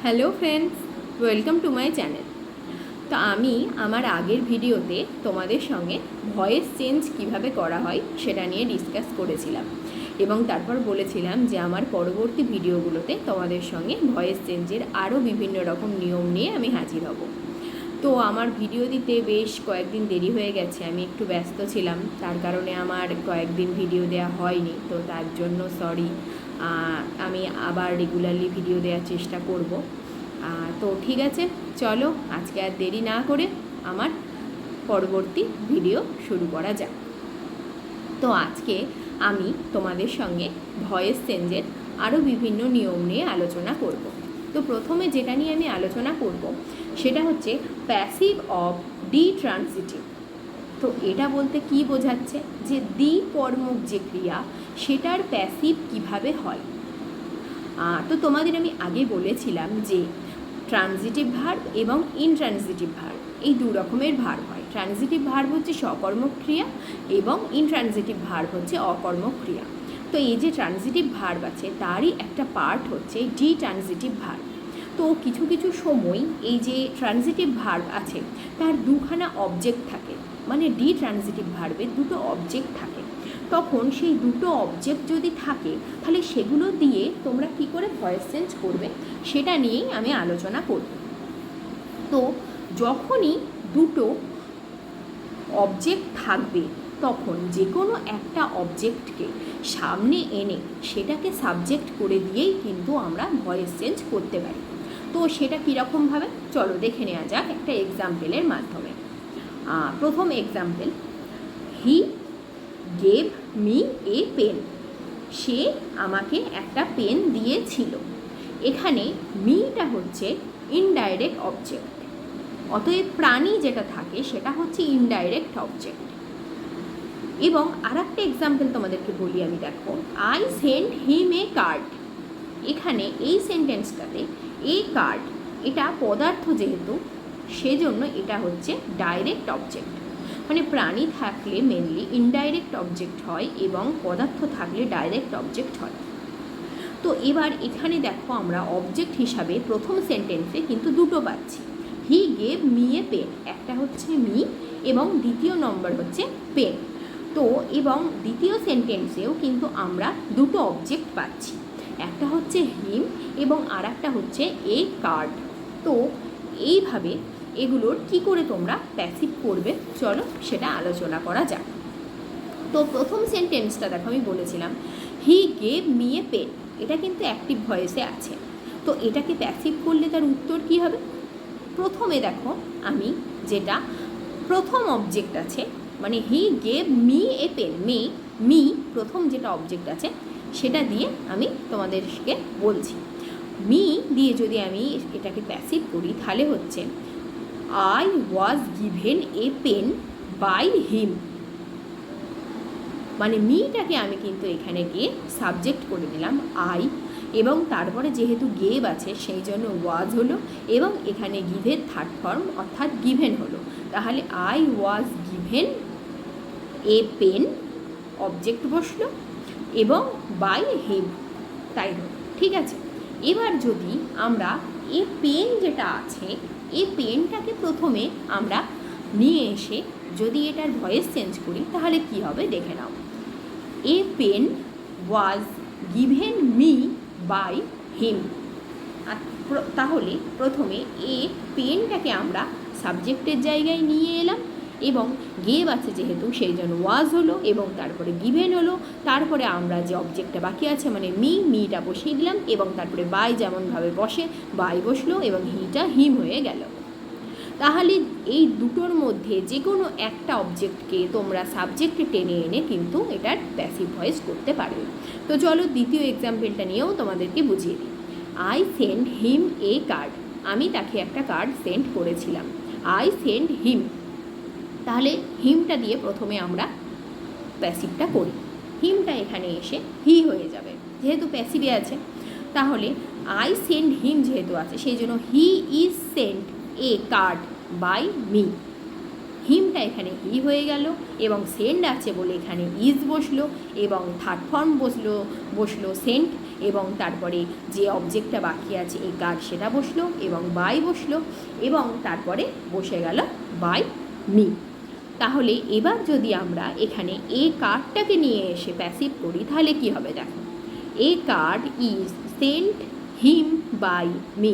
Hello friends, welcome to my channel. তো আমি আমার আগের ভিডিওতে তোমাদের সঙ্গে ভয়েস চেঞ্জ কিভাবে করা হয় সেটা নিয়ে ডিসকাস করেছিলাম এবং তারপর বলেছিলাম যে আমার পরবর্তী ভিডিওগুলোতে তোমাদের সঙ্গে ভয়েস চেঞ্জের আরও বিভিন্ন রকম নিয়ম নিয়ে আমি হাজির হব। তো আমার ভিডিও দিতে বেশ কয়েকদিন দেরি হয়ে গেছে, আমি একটু ব্যস্ত ছিলাম, তার কারণে আমার কয়েকদিন ভিডিও দেওয়া হয়নি। তো তার জন্য সরি, আমি আবার রেগুলারলি ভিডিও দেওয়ার চেষ্টা করব। তো ঠিক আছে, চলো আজকে আর দেরি না করে আমার পরবর্তী ভিডিও শুরু করা যাক। তো আজকে আমি তোমাদের সঙ্গে ভয়েস চেঞ্জের আরও বিভিন্ন নিয়ম নিয়ে আলোচনা করব। তো প্রথমে যেটা নিয়ে আমি আলোচনা করব সেটা হচ্ছে প্যাসিভ অফ ডি ট্রানজিটিভ। তো এটা বলতে কি বোঝাচ্ছে যে দ্বি কর্মক যে ক্রিয়া সেটার প্যাসিভ কিভাবে হয়। তো তোমাদের আমি আগে বলেছিলাম যে ট্রানজিটিভ ভার্ব এবং ইনট্রানজিটিভ ভার্ব এই দু রকমের ভার্ব হয়। ট্রানজিটিভ ভার্ব হচ্ছে সকর্মক ক্রিয়া এবং ইনট্রানজিটিভ ভার্ব হচ্ছে অকর্মক ক্রিয়া। তো এই যে ট্রানজিটিভ ভার্ব আছে তারই একটা পার্ট হচ্ছে ডি ট্রানজিটিভ ভার্ব। তো কিছু কিছু সময় এই যে ট্রানজিটিভ ভার্ব আছে তার দুখানা অবজেক্ট থাকে, মানে ডি ট্রানজিটিভ ভার্বের দুটো অবজেক্ট থাকে। তখন সেই দুটো অবজেক্ট যদি থাকে তাহলে সেগুলো দিয়ে তোমরা কি করে ভয়েস চেঞ্জ করবে সেটা নিয়েই আমি আলোচনা করব। তো যখনই দুটো অবজেক্ট থাকবে তখন যে কোনো একটা অবজেক্টকে সামনে এনে সেটাকে সাবজেক্ট করে দিয়েই কিন্তু আমরা ভয়েস চেঞ্জ করতে পারি। তো সেটা কীরকমভাবে চলো দেখে নেওয়া যাক একটা এক্সাম্পলের মাধ্যমে। প্রথম example, he gave me a pen. সে আমাকে একটা পেন দিয়েছিল। এখানে মিটা হচ্ছে ইনডাইরেক্ট অবজেক্ট, অতএব প্রাণী যেটা থাকে সেটা হচ্ছে ইনডাইরেক্ট অবজেক্ট। এবং আর একটা এক্সাম্পল তোমাদেরকে বলি আমি, দেখো, I send him A card. এখানে এই সেন্টেন্সটাতে এ কার্ড এটা পদার্থ যেহেতু সেজন্য এটা হচ্ছে ডাইরেক্ট অবজেক্ট, মানে প্রাণী থাকলে মেনলি ইনডাইরেক্ট অবজেক্ট হয় এবং পদার্থ থাকলে ডাইরেক্ট অবজেক্ট হয়। তো এবার এখানে দেখো আমরা অবজেক্ট হিসাবে প্রথম সেন্টেন্সে কিন্তু দুটো পাচ্ছি, he gave me a pen, একটা হচ্ছে মি এবং দ্বিতীয় নম্বর হচ্ছে পেন। তো এবং দ্বিতীয় সেন্টেন্সেও কিন্তু আমরা দুটো অবজেক্ট পাচ্ছি, একটা হচ্ছে হিম এবং আর একটা হচ্ছে এ কার্ড। তো এইভাবে এগুলোর কি করে তোমরা প্যাসিভ করবে চলো সেটা আলোচনা করা যাক। তো প্রথম সেন্টেন্সটা দেখো আমি বলেছিলাম he gave me a pen, এটা কিন্তু অ্যাক্টিভ ভয়েসে আছে। তো এটাকে প্যাসিভ করলে তার উত্তর কি হবে? প্রথমে দেখো আমি যেটা প্রথম অবজেক্ট আছে, মানে he gave me a pen, me প্রথম যেটা অবজেক্ট আছে সেটা দিয়ে আমি তোমাদেরকে বলছি। মি দিয়ে যদি আমি এটাকে প্যাসিভ করি তাহলে হচ্ছে I was given a pen by him, মানে মিটাকে আমি কিন্তু এখানে গিয়ে সাবজেক্ট করে দিলাম আই, এবং তারপরে যেহেতু গেভ আছে সেই জন্য ওয়াজ হলো এবং এখানে গিভের থার্ড ফর্ম অর্থাৎ গিভেন হলো। তাহলে I was given a pen object বসলো এবং বাই হিম, তাই হলো। ঠিক আছে, এবার যদি আমরা এ পেন যেটা আছে এই পেনটাকে প্রথমে আমরা নিয়ে এসে যদি এটার ভয়েস চেঞ্জ করি তাহলে কি হবে দেখে নাও। A pen was given me by him. তাহলে প্রথমে এ পেনটাকে আমরা সাবজেক্টের জায়গায় নিয়ে এলাম এবং গেভ আছে যেহেতু সেই জন্য ওয়াজ হলো এবং তারপরে গিভেন হলো, তারপরে আমরা যে অবজেক্টটা বাকি আছে মানে মিটা বসিয়ে দিলাম এবং তারপরে বাই যেমনভাবে বসে বাই বসলো এবং হিটা হিম হয়ে গেল। তাহলে এই দুটোর মধ্যে যে কোনো একটা অবজেক্টকে তোমরা সাবজেক্টে টেনে এনে কিন্তু এটার প্যাসিভ ভয়েস করতে পারবে। তো চলো দ্বিতীয় এক্সাম্পলটা নিয়েও তোমাদেরকে বুঝিয়ে দিই। I send him A card, আমি তাকে একটা কার্ড সেন্ড করেছিলাম। আই সেন্ড হিম, তাহলে হিমটা দিয়ে প্রথমে আমরা প্যাসিভটা করি, হিমটা এখানে এসে হি হয়ে যাবে যেহেতু প্যাসিভে আছে। তাহলে আই সেন্ড হিম যেহেতু আছে সেই জন্য he is send a card by me, হিমটা এখানে হি হয়ে গেল এবং সেন্ড আছে বলে এখানে ইজ বসলো এবং থার্ড ফর্ম বসলো সেন্ট এবং তারপরে যে অবজেক্টটা বাকি আছে এ কার সেটা বসলো এবং বাই বসলো এবং তারপরে বসে গেল বাই মি। তাহলে এবার যদি আমরা এখানে এ কার্ডটাকে নিয়ে এসে প্যাসিভ করি তাহলে কি হবে দেখো, a card is sent him by me.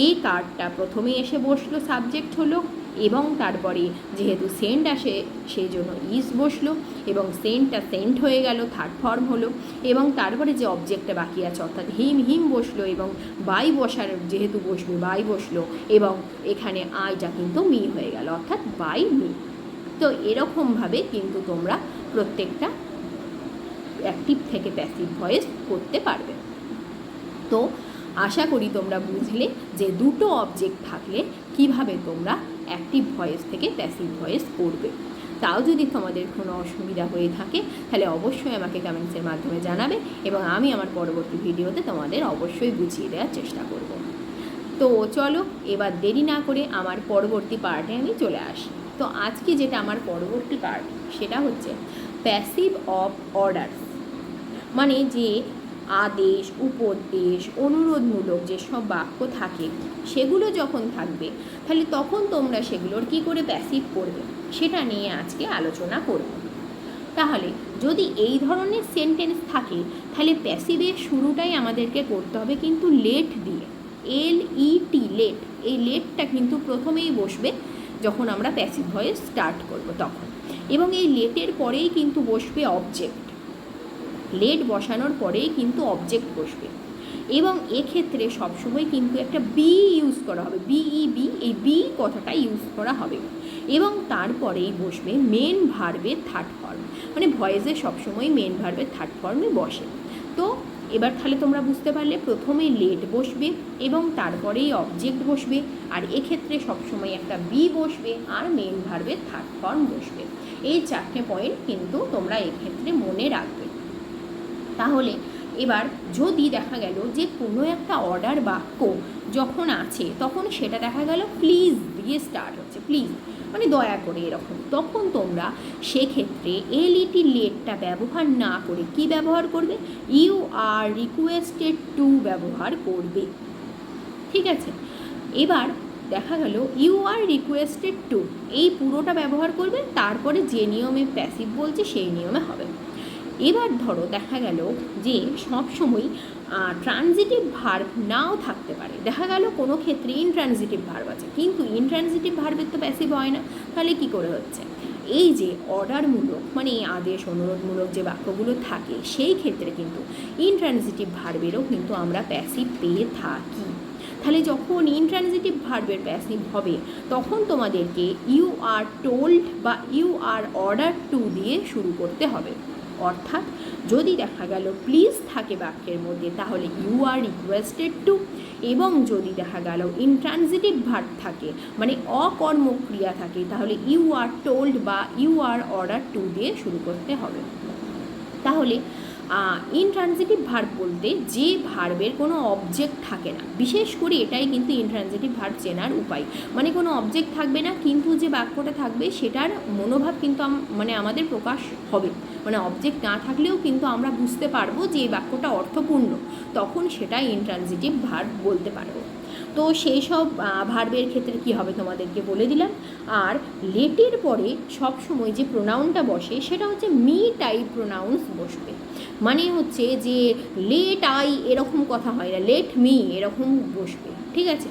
এই কার্ডটা প্রথমে এসে বসলো, সাবজেক্ট হলো, এবং তারপরে যেহেতু সেন্ট আসে সেই জন্য ইজ বসলো এবং সেন্টটা সেন্ট হয়ে গেল, থার্ড ফর্ম হলো, এবং তারপরে যে অবজেক্টটা বাকি আছে অর্থাৎ হিম বসলো এবং বাই বসার যেহেতু বসবে বাই বসলো এবং এখানে আইটা কিন্তু মি হয়ে গেল অর্থাৎ বাই মি। তো এরকমভাবে কিন্তু তোমরা প্রত্যেকটা অ্যাক্টিভ থেকে প্যাসিভ ভয়েস করতে পারবে। তো আশা করি তোমরা বুঝলে যে দুটো অবজেক্ট থাকলে কিভাবে তোমরা অ্যাক্টিভ ভয়েস থেকে প্যাসিভ ভয়েস করবে। তাও যদি তোমাদের কোনো অসুবিধা হয়ে থাকে তাহলে অবশ্যই আমাকে কমেন্টসের মাধ্যমে জানাবে এবং আমি আমার পরবর্তী ভিডিওতে তোমাদের অবশ্যই বুঝিয়ে দেওয়ার চেষ্টা করব। তো চলো এবার দেরি না করে আমার পরবর্তী পার্টে আমি চলে আসি। তো আজকে যেটা আমার পরবর্তী পার্ট সেটা হচ্ছে প্যাসিভ অফ অর্ডারস, মানে যে আদেশ, উপদেশ, অনুরোধমূলক যেসব বাক্য থাকে সেগুলো যখন থাকবে তাহলে তখন তোমরা সেগুলোর কী করে প্যাসিভ করবে সেটা নিয়ে আজকে আলোচনা করব। তাহলে যদি এই ধরনের সেন্টেন্স থাকে তাহলে প্যাসিভের শুরুটাই আমাদেরকে করতে হবে কিন্তু লেট দিয়ে, LET, লেট। এই লেটটা কিন্তু প্রথমেই বসবে যখন আমরা প্যাসিভ ভয়েস স্টার্ট করব তখন, এবং এই লেটের পরেই কিন্তু বসবে অবজেক্ট। লেট বসানোর পরেই কিন্তু অবজেক্ট বসবে এবং এক্ষেত্রে সবসময় কিন্তু একটা বি ইউজ করা হবে, BEB, এই বি কথাটা ইউজ করা হবে এবং তারপরেই বসবে মেন ভার্বের থার্ড ফর্ম, মানে ভয়েসে সবসময় মেন ভার্বের থার্ড ফর্মে বসে। তো এবার তাহলে তোমরা বুঝতে পারলে প্রথমে লেট বসবে এবং তারপরেই অবজেক্ট বসবে, আর এক্ষেত্রে সবসময় একটা বি বসবে আর মেন ভার্বের থার্ড ফর্ম বসবে। এই চারটে পয়েন্ট কিন্তু তোমরা এক্ষেত্রে মনে রাখবে। তাহলে এবার যদি দেখা গেল যে কোনো একটা অর্ডার বাক্য যখন আছে তখন সেটা দেখা গেল প্লিজ দিয়ে স্টার্ট হচ্ছে, প্লিজ মানে দয়া করে এরকম, তখন তোমরা সেক্ষেত্রে LET, লেটটা ব্যবহার না করে কি ব্যবহার করবে, ইউ আর রিকোয়েস্টেড টু ব্যবহার করবে। ঠিক আছে, এবার দেখা গেল ইউ আর রিকোয়েস্টেড টু এই পুরোটা ব্যবহার করবে, তারপরে যে নিয়মে প্যাসিভ বলছে সেই নিয়মে হবে। এবার ধরো দেখা গেল যে সবসময় ট্রানজিটিভ ভার্ব নাও থাকতে পারে, দেখা গেল কোনো ক্ষেত্রে ইনট্রানজিটিভ ভার্ব আছে কিন্তু ইনট্রানজিটিভ ভার্বের তো প্যাসিভ হয় না, তাহলে কি করে হচ্ছে, এই যে অর্ডারমূলক মানে আদেশ অনুরোধমূলক যে বাক্যগুলো থাকে সেই ক্ষেত্রে কিন্তু ইনট্রানজিটিভ ভার্বেরও কিন্তু আমরা প্যাসিভ পেয়ে থাকি। তাহলে যখন ইনট্রানজিটিভ ভার্বের প্যাসিভ হবে তখন তোমাদেরকে ইউ আর টোল্ড বা ইউ আর অর্ডার টু দিয়ে শুরু করতে হবে। অর্থাৎ যদি দেখা গেল প্লিজ থাকে বাক্যের মধ্যে তাহলে ইউ আর রিকোয়েস্টেড টু, এবং যদি দেখা গেল ইনট্রানজিটিভ ভার্ব থাকে মানে অকর্মক্রিয়া থাকে তাহলে ইউ আর টোল্ড বা ইউ আর অর্ডার টু দিয়ে শুরু করতে হবে। তাহলে ইনট্রানজিটিভ ভার্ব বলতে যে ভার্বের কোনো অবজেক্ট থাকে না, বিশেষ করে এটাই কিন্তু ইনট্রানজিটিভ ভার্ব চেনার উপায়, মানে কোনো অবজেক্ট থাকবে না কিন্তু যে বাক্যটা থাকবে সেটার মনোভাব কিন্তু মানে আমাদের প্রকাশ হবে, মানে অবজেক্ট না থাকলেও কিন্তু আমরা বুঝতে পারবো যে এই বাক্যটা অর্থপূর্ণ, তখন সেটা ইনট্রানজিটিভ ভার্ব বলতে পারবো। তো সেই সব ভার্বের ক্ষেত্রে কি হবে তোমাদেরকে বলে দিলাম। আর লেটের পরে সবসময় যে প্রোনাউনটা বসে সেটা হচ্ছে মি টাইপ প্রোনাউন্স বসবে, মানে হচ্ছে যে লেট আই এরকম কথা হয় না, লেট মি এরকম বসবে। ঠিক আছে,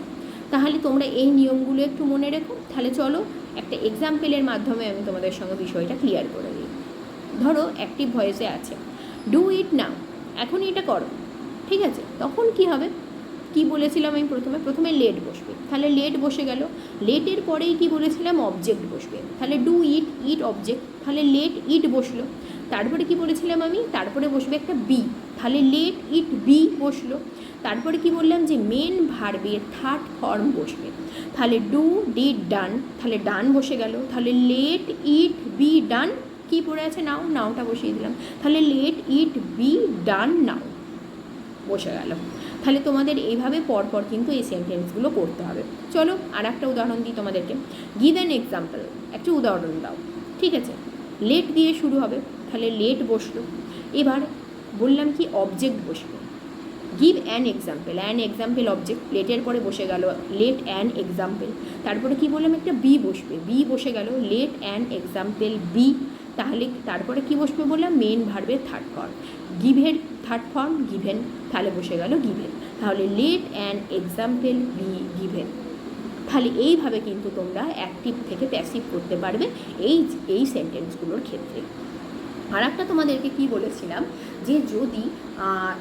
তাহলে তোমরা এই নিয়মগুলো একটু মনে রেখো। তাহলে চলো একটা এক্সাম্পলের মাধ্যমে আমি তোমাদের সঙ্গে বিষয়টা ক্লিয়ার করে দিই। ধরো অ্যাক্টিভ ভয়েসে আছে ডু ইট নাও, এখন এটা করো। ঠিক আছে, তখন কি হবে, কি বলেছিলাম আমি প্রথমে লেট বসবে, তাহলে লেট বসে গেল, লেটের পরেই কি বলেছিলাম অবজেক্ট বসবে, তাহলে ডু ইট, ইট অবজেক্ট, তাহলে লেট ইট বসলো। তারপরে কি বলেছিলাম আমি, তারপরে বসবে একটা বি, তাহলে লেট ইট বি বসলো। তারপরে কি বললাম যে মেন ভার্বের থার্ড ফর্ম বসবে, তাহলে ডু ডিড ডান, তাহলে ডান বসে গেল, তাহলে লেট ইট বি ডান, কি পড়ে আছে নাও, নাওটা বসিয়ে দিলাম, তাহলে লেট ইট বি ডান নাও বসে গেল। তাহলে তোমাদের এইভাবে পরপর কিন্তু এই সেন্টেন্সগুলো করতে হবে। চলো আর একটা উদাহরণ দিই তোমাদেরকে, গিভ অ্যান এক্সাম্পল, একটা উদাহরণ দাও। ঠিক আছে, লেট দিয়ে শুরু হবে, তাহলে লেট বসলো। এবার বললাম কি অবজেক্ট বসবে, give an example, an example object, লেটের পরে বসে গেল লেট অ্যান এক্সাম্পল, তারপরে কি বললাম একটা বি বসবে, বি বসে গেল লেট অ্যান এক্সাম্পল বি, তাহলে তারপরে কি বসবে বললাম মেন ভার্বের থার্ড ফর্ম, গিভের থার্ড ফর্ম গিভেন, তাহলে বসে গেল গিভেন, তাহলে let an example be given. তাহলে এইভাবে কিন্তু তোমরা অ্যাক্টিভ থেকে প্যাসিভ করতে পারবে এই সেন্টেন্সগুলোর ক্ষেত্রে। আর একটা তোমাদেরকে কি বলেছিলাম যে যদি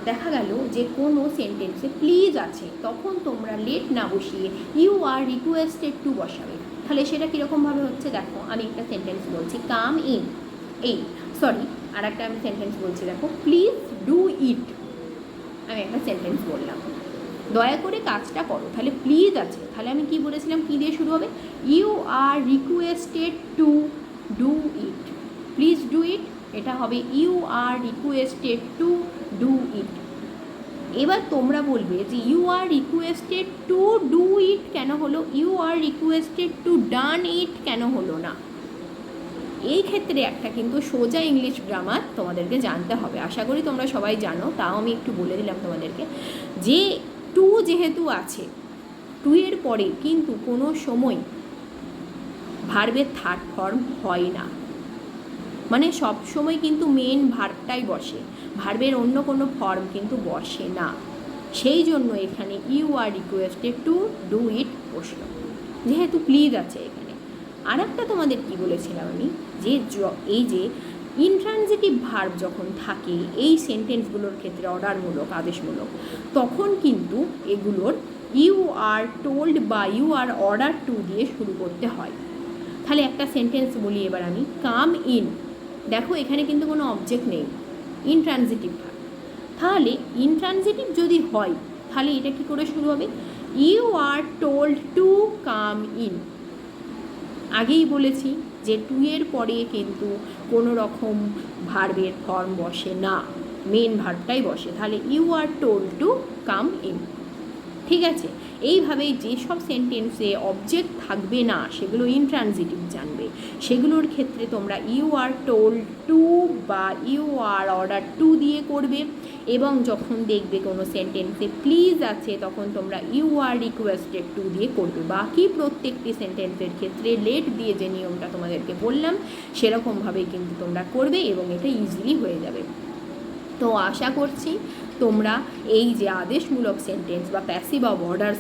দেখা গেল যে কোনো সেন্টেন্সে প্লিজ আছে, তখন তোমরা লেট না বসিয়ে ইউ আর রিকোয়েস্টেড টু বসাবে। তাহলে সেটা কীরকমভাবে হচ্ছে দেখো, আমি একটা সেন্টেন্স বলছি কাম ইন, আর একটা আমি সেন্টেন্স বলছি দেখো প্লিজ ডু ইট, আমি একটা সেন্টেন্স বললাম দয়া করে কাজটা করো, তাহলে প্লিজ আছে, তাহলে আমি কি বলেছিলাম কী দিয়ে শুরু হবে, you are requested to do it, please do it, এটা হবে you are requested to do it. এবার তোমরা বলবে যে you are requested to do it কেন হলো, you are requested to done it কেন হলো না। এই ক্ষেত্রে একটা কিন্তু সোজা ইংলিশ গ্রামার তোমাদেরকে জানতে হবে, আশা করি তোমরা সবাই জানো, তাও আমি একটু বলে দিলাম তোমাদেরকে, যে টু যেহেতু আছে, টু এর পরে কিন্তু কোনো সময় ভার্বের থার্ড ফর্ম হয় না, মানে সব সময় কিন্তু মেন ভার্বটাই বসে, ভার্বের অন্য কোনো ফর্ম কিন্তু বসে না, সেই জন্য এখানে you are requested to do it বসলো, যেহেতু প্লিজ আছে এখানে। আর একটা তোমাদের কি বলেছিলাম আমি, যে এই যে ইনট্রানজিটিভ ভার্ব যখন থাকে এই সেন্টেন্সগুলোর ক্ষেত্রে অর্ডারমূলক আদেশমূলক, তখন কিন্তু এগুলোর ইউ আর টোল্ড বা ইউ আর অর্ডার টু দিয়ে শুরু করতে হয়। তাহলে একটা সেন্টেন্স বলি এবার আমি, কাম ইন, দেখো এখানে কিন্তু কোনো অবজেক্ট নেই, ইনট্রানজিটিভ ভার্ব, তাহলে ইনট্রানজিটিভ যদি হয় তাহলে এটা কি করে শুরু হবে, you are told to come in. আগেই বলেছি যে টু এর পরে কিন্তু কোনো রকম ভার্বের ফর্ম বসে না, মেন ভার্বটাই বসে, তাহলে you are told to come in. ঠিক আছে, এইভাবেই যেসব সেন্টেন্সে অবজেক্ট থাকবে না সেগুলো ইনট্রানজিটিভ জানবে, সেগুলোর ক্ষেত্রে তোমরা ইউ আর টোল্ড টু বা ইউ আর অর্ডার টু দিয়ে করবে, এবং যখন দেখবে কোনো সেন্টেন্সে প্লিজ আছে তখন তোমরা ইউ আর রিকোয়েস্টেড টু দিয়ে করবে। বাকি প্রত্যেকটি সেন্টেন্সের ক্ষেত্রে লেট দিয়ে যে নিয়মটা তোমাদেরকে বললাম সেরকমভাবেই কিন্তু তোমরা করবে এবং এটা ইজিলি হয়ে যাবে। তো আশা করছি তোমরা এই যে আদেশমূলক সেন্টেন্স বা প্যাসিভ অফ অর্ডার্স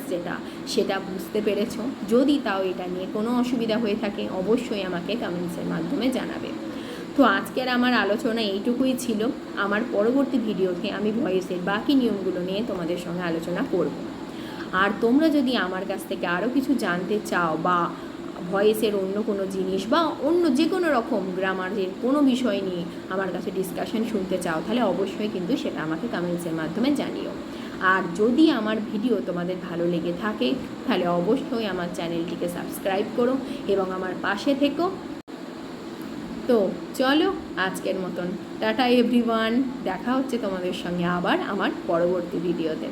সেটা বুঝতে পেরেছ। যদি তাও এটা নিয়ে কোনো অসুবিধা হয়ে থাকে অবশ্যই আমাকে কমেন্টসের মাধ্যমে জানাবে। তো আজকের আমার আলোচনা এইটুকুই ছিল। আমার পরবর্তী ভিডিওতে আমি ভয়েসের বাকি নিয়মগুলো নিয়ে তোমাদের সঙ্গে আলোচনা করব। আর তোমরা যদি আমার কাছ থেকে আরও কিছু জানতে চাও বা ভয়েসের অন্য কোনো জিনিস বা অন্য যে কোনো রকম গ্রামারের কোনো বিষয় নিয়ে আমার কাছে ডিসকাশন শুনতে চাও তাহলে অবশ্যই কিন্তু সেটা আমাকে কমেন্টসের মাধ্যমে জানিও। আর যদি আমার ভিডিও তোমাদের ভালো লেগে থাকে তাহলে অবশ্যই আমার চ্যানেলটিকে সাবস্ক্রাইব করো এবং আমার পাশে থেকো। তো চলো আজকের মতন টাটা এভরিওয়ান, দেখা হচ্ছে তোমাদের সঙ্গে আবার আমার পরবর্তী ভিডিওতে।